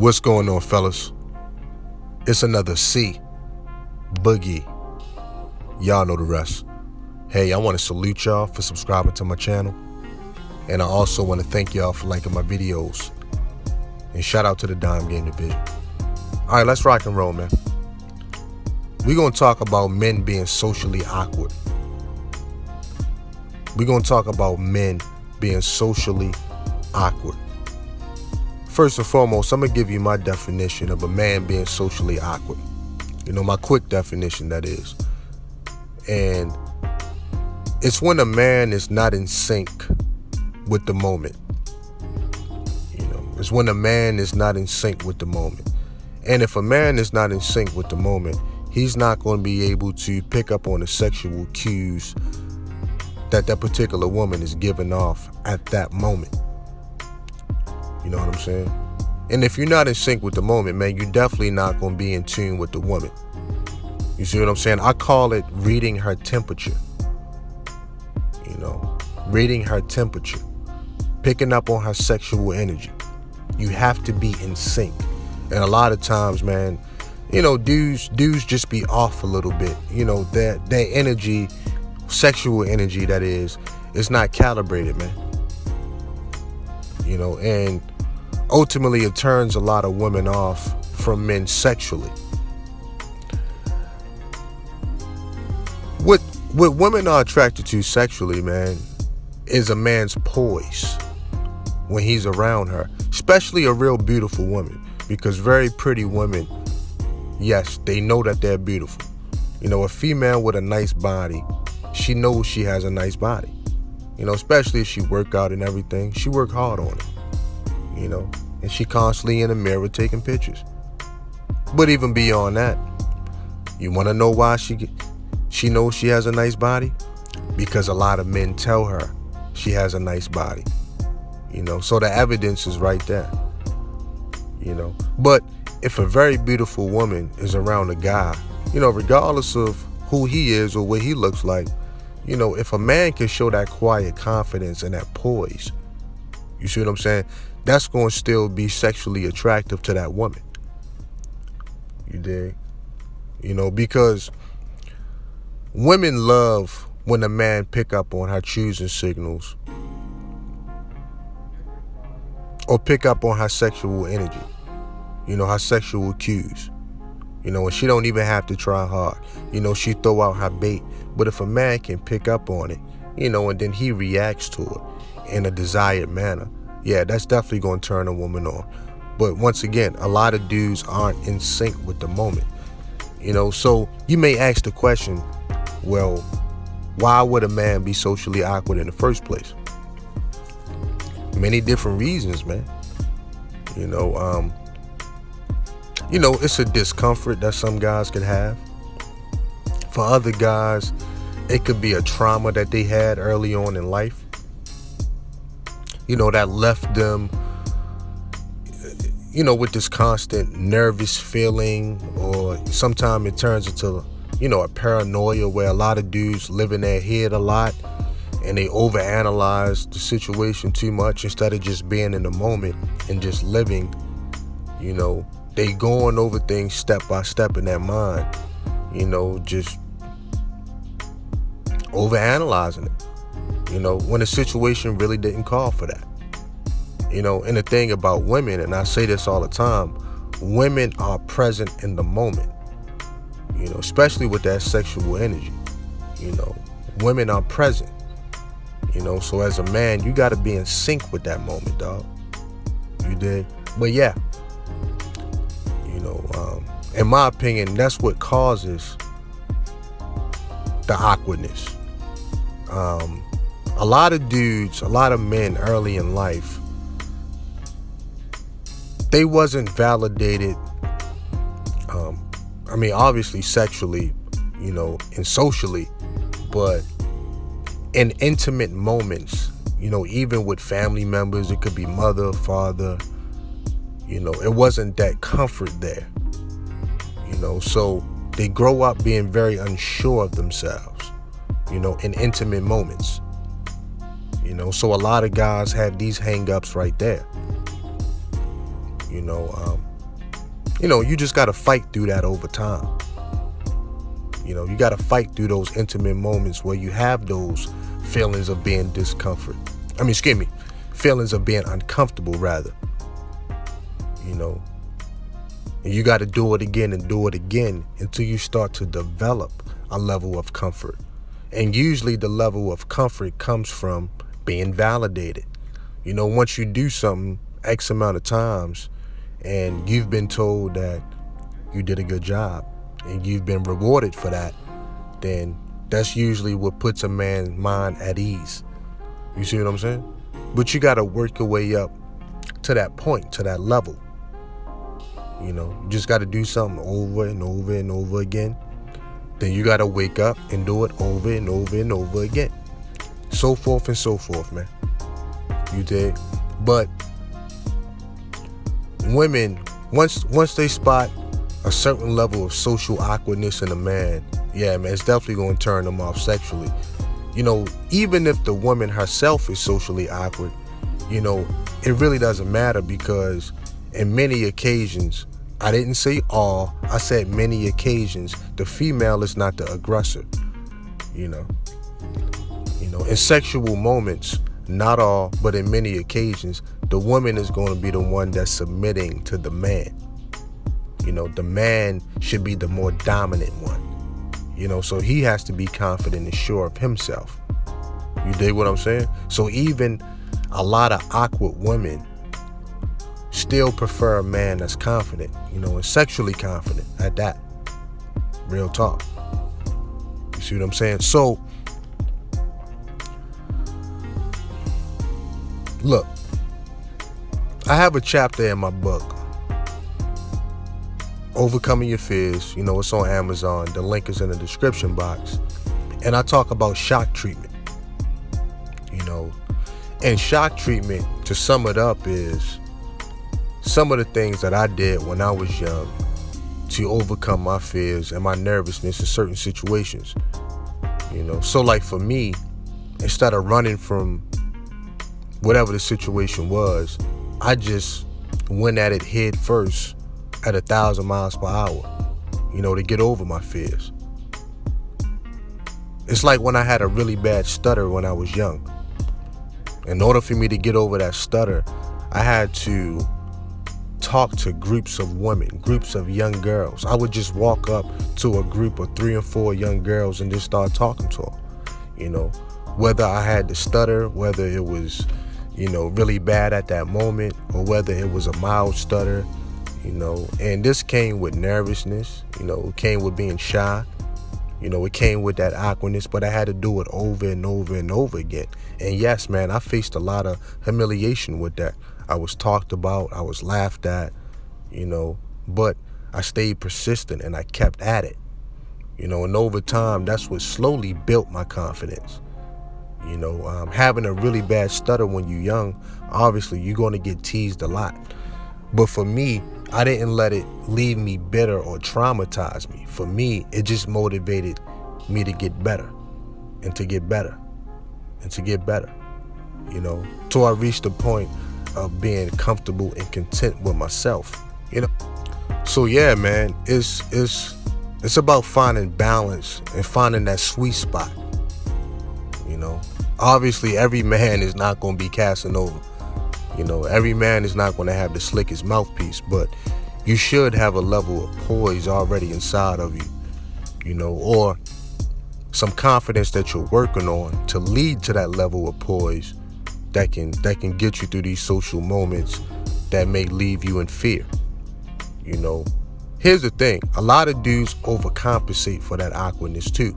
What's going on, fellas? It's another Cboogieproductions. Y'all know the rest. Hey, I want to salute y'all for subscribing to my channel. And I also want to thank y'all for liking my videos. And shout out to the Dime Game Division. All right, let's rock and roll, man. We're going to talk about men being socially awkward. We're going to talk about men being socially awkward. First and foremost, I'm going to give you my definition of a man being socially awkward. You know, my quick definition, that is. And it's when a man is not in sync with the moment. You know, it's when a man is not in sync with the moment. And if a man is not in sync with the moment, he's not going to be able to pick up on the sexual cues that particular woman is giving off at that moment. You know what I'm saying? And if you're not in sync with the moment, man, you're definitely not going to be in tune with the woman. You see what I'm saying? I call it reading her temperature. You know, reading her temperature. Picking up on her sexual energy. You have to be in sync. And a lot of times, man, you know, dudes just be off a little bit. You know, their energy, sexual energy, that is not calibrated, man. You know, and ultimately it turns a lot of women off from men sexually. What women are attracted to sexually, man, is a man's poise when he's around her, especially a real beautiful woman, because very pretty women, yes, they know that they're beautiful. You know, a female with a nice body, she knows she has a nice body. You know, especially if she work out and everything. She work hard on it, you know, and she constantly in the mirror taking pictures. But even beyond that, you want to know why she knows she has a nice body? Because a lot of men tell her she has a nice body, you know, so the evidence is right there, you know. But if a very beautiful woman is around a guy, you know, regardless of who he is or what he looks like, you know, if a man can show that quiet confidence and that poise, you see what I'm saying? That's going to still be sexually attractive to that woman. You dig? You know, because women love when a man pick up on her choosing signals or pick up on her sexual energy, you know, her sexual cues. You know, and she don't even have to try hard. You know, she throw out her bait. But if a man can pick up on it, you know, and then he reacts to it in a desired manner, yeah, that's definitely going to turn a woman on. But once again, a lot of dudes aren't in sync with the moment. You know, so you may ask the question, well, why would a man be socially awkward in the first place? Many different reasons, man. You know, it's a discomfort that some guys could have. For other guys, it could be a trauma that they had early on in life, you know, that left them, you know, with this constant nervous feeling, or sometimes it turns into, you know, a paranoia where a lot of dudes live in their head a lot and they overanalyze the situation too much instead of just being in the moment and just living. You know, they going over things step by step in their mind, you know, just overanalyzing it, you know, when the situation really didn't call for that. You know, and the thing about women, and I say this all the time, women are present in the moment, you know, especially with that sexual energy. You know, women are present, you know, so as a man, you got to be in sync with that moment, dog. You did. But yeah, you know, in my opinion, that's what causes the awkwardness. A lot of dudes, a lot of men early in life, they wasn't validated. I mean, obviously sexually, you know, and socially, but in intimate moments, you know, even with family members, it could be mother, father, you know, it wasn't that comfort there, you know, so they grow up being very unsure of themselves, you know, in intimate moments, you know, so a lot of guys have these hang-ups right there, you know, You just got to fight through that over time. You got to fight through those intimate moments where you have those feelings of being feelings of being uncomfortable, rather. And you got to do it again and do it again until you start to develop a level of comfort. And usually the level of comfort comes from being validated. Once you do something X amount of times and you've been told that you did a good job and you've been rewarded for that, then that's usually what puts a man's mind at ease. You see what I'm saying? But you got to work your way up to that point, to that level. You just got to do something over and over and over again. Then you got to wake up and do it over and over and over again. So forth and so forth, man. You dig? But women, once they spot a certain level of social awkwardness in a man, yeah, man, it's definitely going to turn them off sexually. Even if the woman herself is socially awkward, it really doesn't matter, because in many occasions, I didn't say all, I said many occasions, the female is not the aggressor. In sexual moments, not all, but in many occasions, the woman is going to be the one that's submitting to the man. The man should be the more dominant one. So he has to be confident and sure of himself. You dig what I'm saying? So even a lot of awkward women still prefer a man that's confident, and sexually confident at that. Real talk. You see what I'm saying? So, look, I have a chapter in my book, Overcoming Your Fears. It's on Amazon. The link is in the description box. And I talk about shock treatment. And shock treatment, to sum it up, is some of the things that I did when I was young to overcome my fears and my nervousness in certain situations. So like for me, instead of running from whatever the situation was, I just went at it head first at 1,000 miles per hour, to get over my fears. It's like when I had a really bad stutter when I was young. In order for me to get over that stutter, I had to talk to groups of women, groups of young girls. I would just walk up to a group of 3 or 4 young girls and just start talking to them. Whether I had the stutter, whether it was, really bad at that moment, or whether it was a mild stutter, and this came with nervousness, it came with being shy, it came with that awkwardness, but I had to do it over and over and over again. And yes, man, I faced a lot of humiliation with that. I was talked about, I was laughed at, but I stayed persistent and I kept at it, and over time, that's what slowly built my confidence. Having a really bad stutter when you're young, obviously you're going to get teased a lot. But for me, I didn't let it leave me bitter or traumatize me. For me, it just motivated me to get better and to get better and to get better, till I reached the point of being comfortable and content with myself, So yeah, man, it's about finding balance and finding that sweet spot. Obviously every man is not going to be Casanova. Every man is not going to have the slickest mouthpiece, but you should have a level of poise already inside of you, or some confidence that you're working on to lead to that level of poise that can get you through these social moments that may leave you in fear. Here's the thing, a lot of dudes overcompensate for that awkwardness too,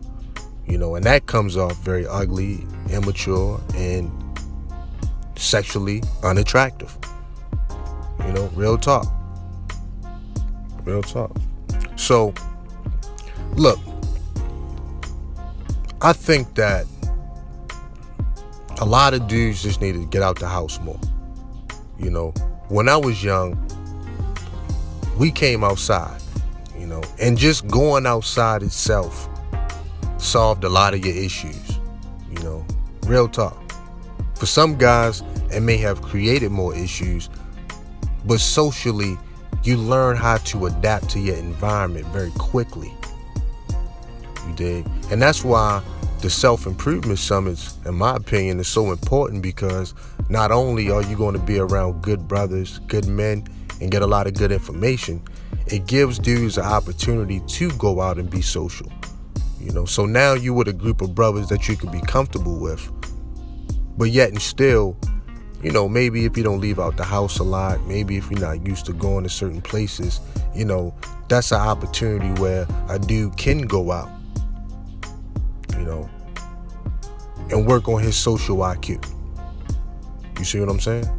and that comes off very ugly, immature, and sexually unattractive. Real talk. So, look, I think that a lot of dudes just need to get out the house more. When I was young, we came outside, and just going outside itself solved a lot of your issues, real talk. For some guys, it may have created more issues, but socially, you learn how to adapt to your environment very quickly. You dig? And that's why the self-improvement summits, in my opinion, is so important, because not only are you going to be around good brothers, good men, and get a lot of good information, it gives dudes an opportunity to go out and be social. So now you with a group of brothers that you can be comfortable with, but yet and still, maybe if you don't leave out the house a lot, maybe if you're not used to going to certain places, that's an opportunity where a dude can go out, and work on his social IQ. You see what I'm saying?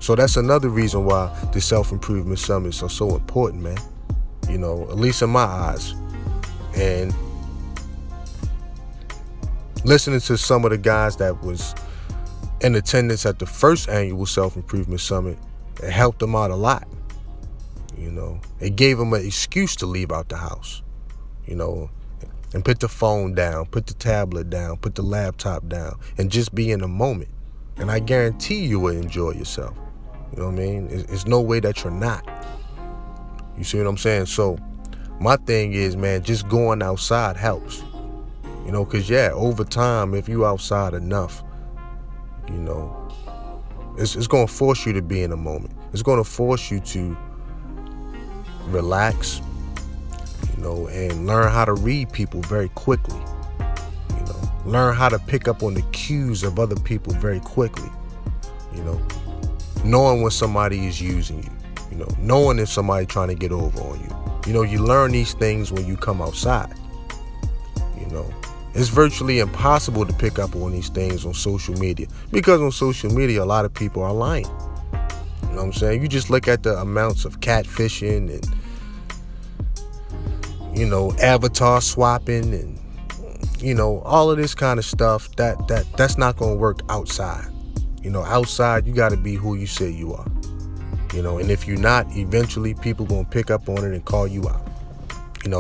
So that's another reason why the self-improvement summits are so important, man. At least in my eyes. And listening to some of the guys that was in attendance at the first annual self-improvement summit, it helped them out a lot. It gave them an excuse to leave out the house, and put the phone down, put the tablet down, put the laptop down, and just be in the moment. And I guarantee you will enjoy yourself. You know what I mean? It's no way that you're not. You see what I'm saying? So my thing is, man, just going outside helps. Because, over time, if you outside enough, it's going to force you to be in the moment. It's going to force you to relax, and learn how to read people very quickly. Learn how to pick up on the cues of other people very quickly. Knowing when somebody is using you, knowing if somebody trying to get over on you. You learn these things when you come outside. It's virtually impossible to pick up on these things on social media, because on social media, a lot of people are lying. You know what I'm saying? You just look at the amounts of catfishing and, avatar swapping and, all of this kind of stuff. That's not going to work outside. Outside, you got to be who you say you are. And if you're not, eventually people going to pick up on it and call you out.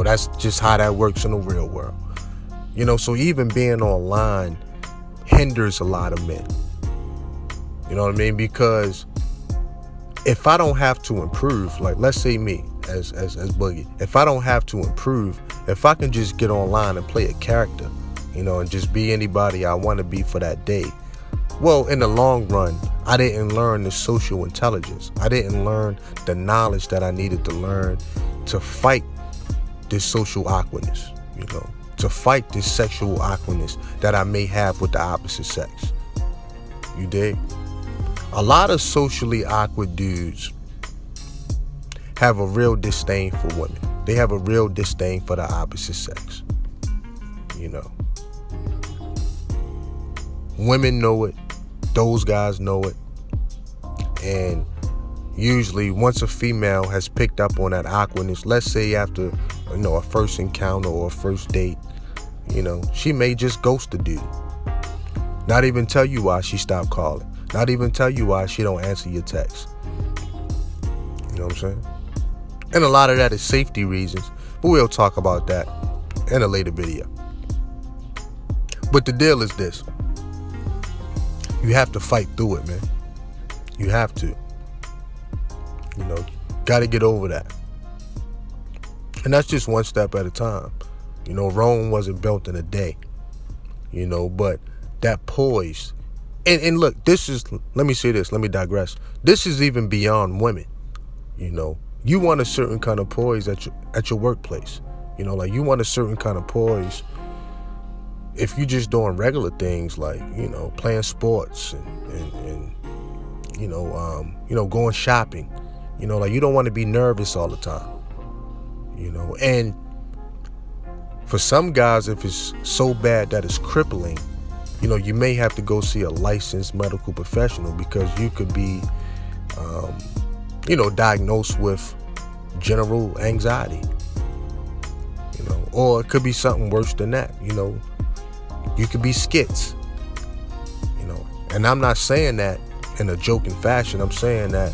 That's just how that works in the real world. So even being online hinders a lot of men. You know what I mean? Because if I don't have to improve, like let's say me as Boogie, if I don't have to improve, if I can just get online and play a character, and just be anybody I want to be for that day, well, in the long run, I didn't learn the social intelligence. I didn't learn the knowledge that I needed to learn to fight this social awkwardness, to fight this sexual awkwardness that I may have with the opposite sex. You dig? A lot of socially awkward dudes have a real disdain for women. They have a real disdain for the opposite sex. Women know it. Those guys know it. And usually once a female has picked up on that awkwardness, let's say after, a first encounter or a first date, she may just ghost the dude. Not even tell you why she stopped calling. Not even tell you why she don't answer your text. You know what I'm saying? And a lot of that is safety reasons, but we'll talk about that in a later video. But the deal is this. You have to fight through it, man. You have to. Got to get over that. And that's just one step at a time. Rome wasn't built in a day. But that poise. And look, let me say this, let me digress. This is even beyond women. You want a certain kind of poise at your workplace. Like you want a certain kind of poise if you just doing regular things like, playing sports and going shopping. Like you don't want to be nervous all the time. And for some guys, if it's so bad that it's crippling, you may have to go see a licensed medical professional, because you could be, diagnosed with general anxiety, or it could be something worse than that. You could be schits, and I'm not saying that in a joking fashion. I'm saying that,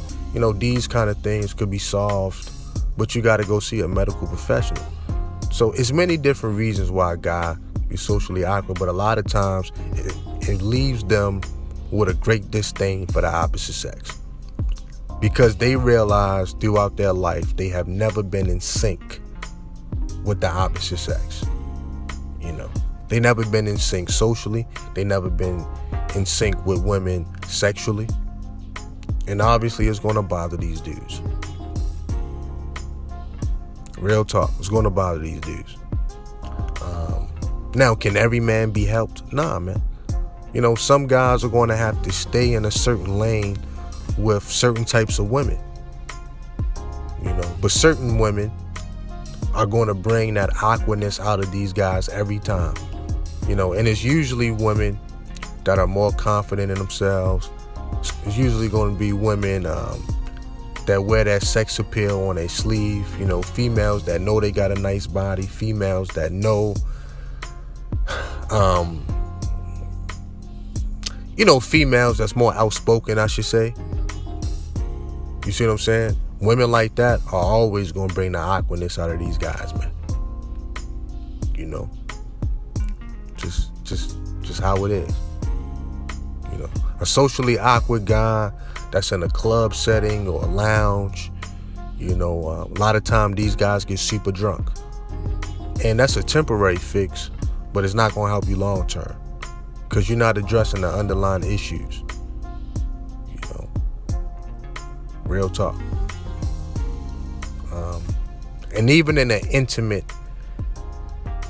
these kind of things could be solved, but you got to go see a medical professional. So it's many different reasons why a guy is socially awkward, but a lot of times it leaves them with a great disdain for the opposite sex. because they realize throughout their life they have never been in sync with the opposite sex. They never been in sync socially. They never been in sync with women sexually. And obviously it's going to bother these dudes. Real talk. It's going to bother these dudes. Now, can every man be helped? Nah, man. Some guys are going to have to stay in a certain lane with certain types of women. But certain women are going to bring that awkwardness out of these guys every time. And it's usually women that are more confident in themselves. It's usually going to be women that wear that sex appeal on their sleeve. Females that know they got a nice body. Females that know, females that's more outspoken, I should say. You see what I'm saying? Women like that are always going to bring the awkwardness out of these guys, man. Just how it is. A socially awkward guy that's in a club setting or a lounge, a lot of time these guys get super drunk. And that's a temporary fix, but it's not going to help you long term because you're not addressing the underlying issues. Real talk. And even in an intimate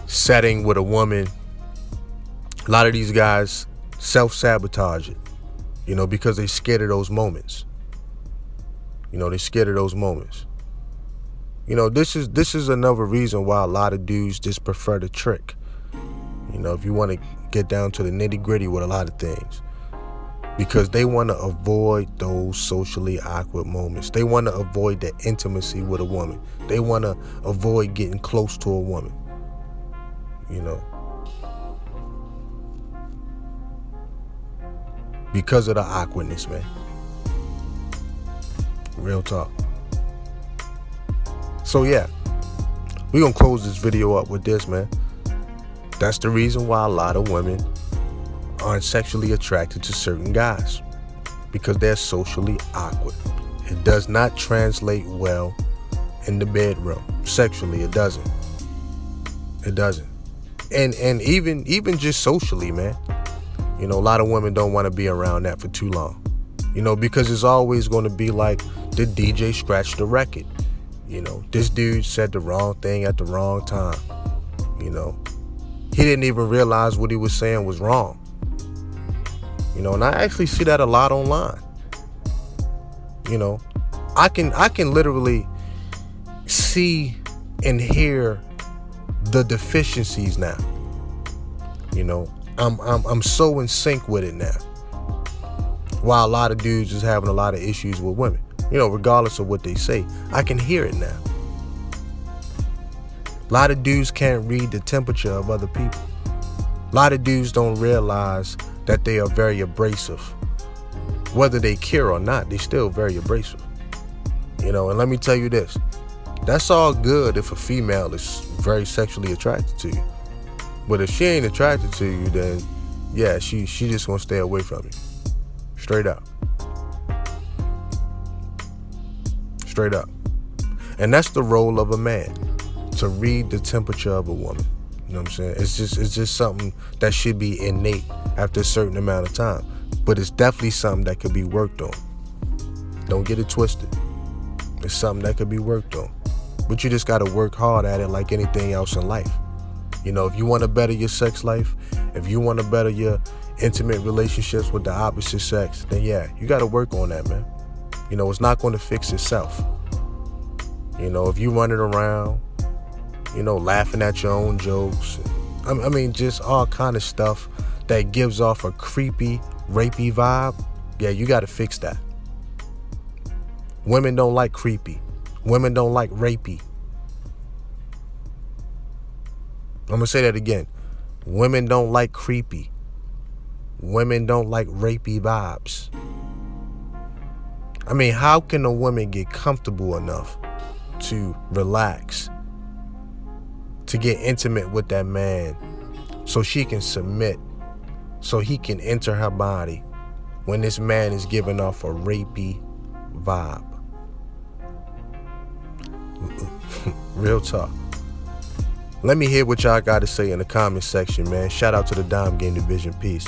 setting with a woman, a lot of these guys self-sabotage it, because they're scared of those moments. They're scared of those moments. This is another reason why a lot of dudes just prefer the trick. If you want to get down to the nitty-gritty with a lot of things. Because they want to avoid those socially awkward moments. They want to avoid the intimacy with a woman. They want to avoid getting close to a woman. Because of the awkwardness, man. Real talk. So yeah, we're going to close this video up with this, man. That's the reason why a lot of women aren't sexually attracted to certain guys. Because they're socially awkward. It does not translate well in the bedroom. Sexually, it doesn't. It doesn't. And even just socially, man. A lot of women don't want to be around that for too long. Because it's always going to be like the DJ scratched the record. This dude said the wrong thing at the wrong time. He didn't even realize what he was saying was wrong. And I actually see that a lot online. I can literally see and hear the deficiencies now. I'm so in sync with it now. While a lot of dudes is having a lot of issues with women. Regardless of what they say, I can hear it now. A lot of dudes can't read the temperature of other people. A lot of dudes don't realize that they are very abrasive. Whether they care or not, they're still very abrasive. And let me tell you this. That's all good if a female is very sexually attracted to you. But if she ain't attracted to you, then yeah, she just gonna stay away from you. Straight up. Straight up. And that's the role of a man, to read the temperature of a woman. You know what I'm saying? It's just something that should be innate after a certain amount of time. But it's definitely something that could be worked on. Don't get it twisted. It's something that could be worked on. But you just gotta work hard at it like anything else in life. If you want to better your sex life, if you want to better your intimate relationships with the opposite sex, then yeah, you got to work on that, man. It's not going to fix itself. If you running around, laughing at your own jokes, just all kind of stuff that gives off a creepy, rapey vibe, yeah, you got to fix that. Women don't like creepy. Women don't like rapey. I'm going to say that again. Women don't like creepy. Women don't like rapey vibes. How can a woman get comfortable enough to relax, to get intimate with that man so she can submit, so he can enter her body when this man is giving off a rapey vibe. Real talk. Let me hear what y'all got to say in the comment section, man. Shout out to the Dime Game Division. Peace.